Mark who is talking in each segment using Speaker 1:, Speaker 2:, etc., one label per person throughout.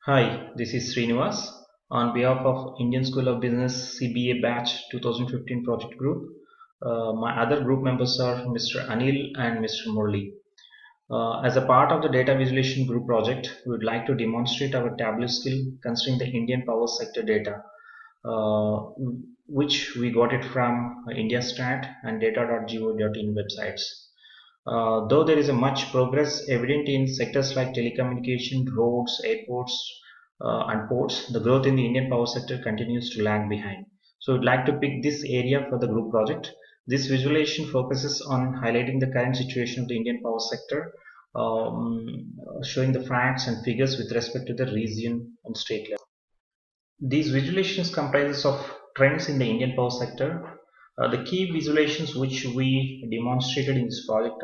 Speaker 1: Hi, this is Srinivas on behalf of Indian School of Business CBA Batch 2015 Project Group. My other group members are Mr. Anil and Mr. Murli. As a part of the data visualization group project, we would like to demonstrate our Tableau skill considering the Indian power sector data, uh, which we got it from IndiaStat and data.go.in websites. Though there is a much progress evident in sectors like telecommunication, roads, airports, and ports, the growth in the Indian power sector continues to lag behind. So we'd like to pick this area for the group project. This visualization focuses on highlighting the current situation of the Indian power sector, showing the facts and figures with respect to the region and state level. These visualizations comprises of trends in the Indian power sector. The key visualizations which we demonstrated in this project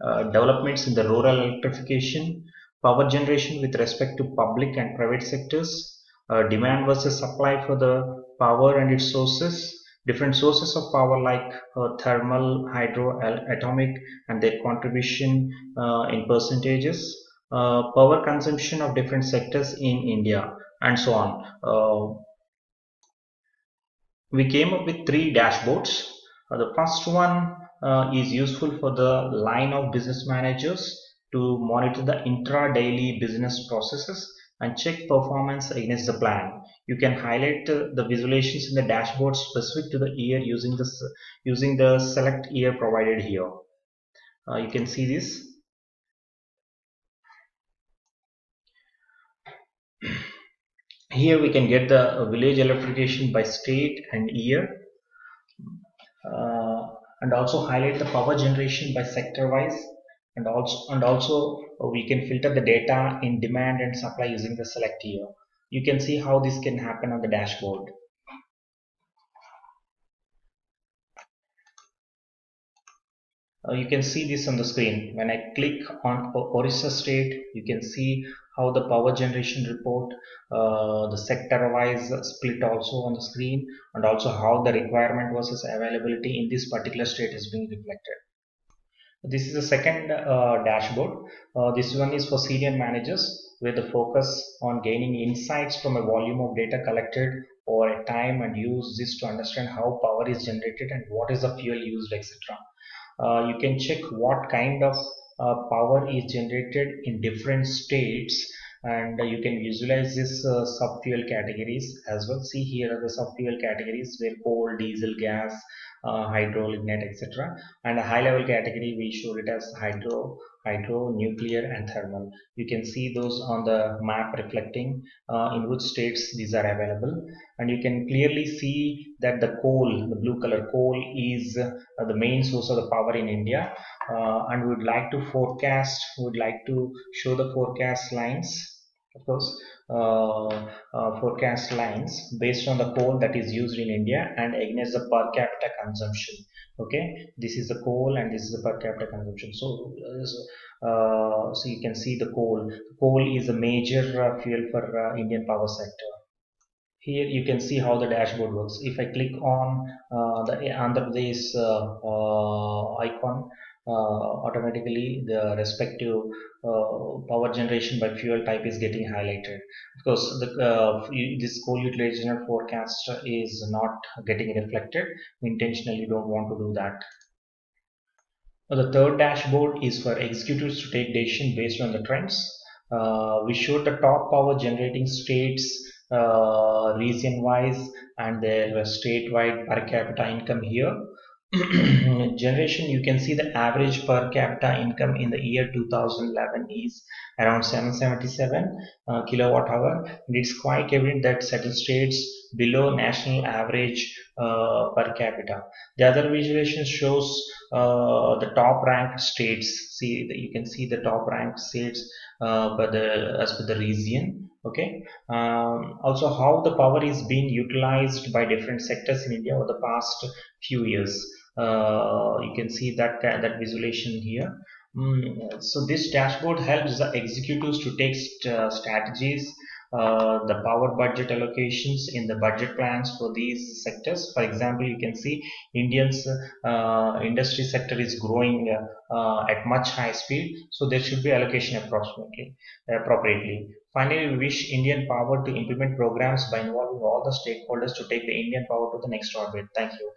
Speaker 1: are developments in the rural electrification, power generation with respect to public and private sectors, demand versus supply for the power and its sources, different sources of power like thermal, hydro, atomic, and their contribution in percentages, power consumption of different sectors in India, and so on. We came up with three dashboards. The first one is useful for the line of business managers to monitor the intra-daily business processes and check performance against the plan. You can highlight the visualizations in the dashboard specific to the year using the select year provided here. You can see this. Here we can get the village electrification by state and year, and also highlight the power generation by sector wise, and also we can filter the data in demand and supply using the select year. You can see how this can happen on the dashboard. You can see this on the screen. When I click on Orissa state, you can see how the power generation report, the sector wise split also on the screen, and also how the requirement versus availability in this particular state is being reflected. This is the second dashboard. This one is for senior managers where the focus on gaining insights from a volume of data collected over a time and use this to understand how power is generated and what is the fuel used, etc. You can check what kind of power is generated in different states, and you can visualize this sub-fuel categories as well. See, here are the sub-fuel categories where coal, diesel, gas, hydro, lignite, etc. And a high level category we showed it as hydro, nuclear, and thermal. You can see those on the map reflecting in which states these are available, and you can clearly see that the coal, the blue color coal, is the main source of the power in India, and we would like to forecast, we would like to show the forecast lines, of course, forecast lines based on the coal that is used in India and against the per capita consumption. Okay, this is the coal and this is the per capita consumption. So you can see the coal. Coal is a major fuel for Indian power sector. Here you can see how the dashboard works. If I click on the Andhra Pradesh icon, automatically the respective power generation by fuel type is getting highlighted. Of course, this coal utilization forecast is not getting reflected. We intentionally don't want to do that. The third dashboard is for executives to take decision based on the trends. We showed the top power generating states region wise and their statewide per capita income here. Generation, you can see the average per capita income in the year 2011 is around 777 kilowatt hour, and it's quite evident that certain states below national average per capita. The other visualization shows the top ranked states. See, you can see the top ranked states as per the region. Okay. Also, how the power is being utilized by different sectors in India over the past few years. You can see that visualization here. So this dashboard helps the executives to take strategies, the power budget allocations in the budget plans for these sectors. For example, you can see Indians industry sector is growing at much high speed, so there should be allocation appropriately. Finally, we wish Indian Power to implement programs by involving all the stakeholders to take the Indian Power to the next orbit. Thank you.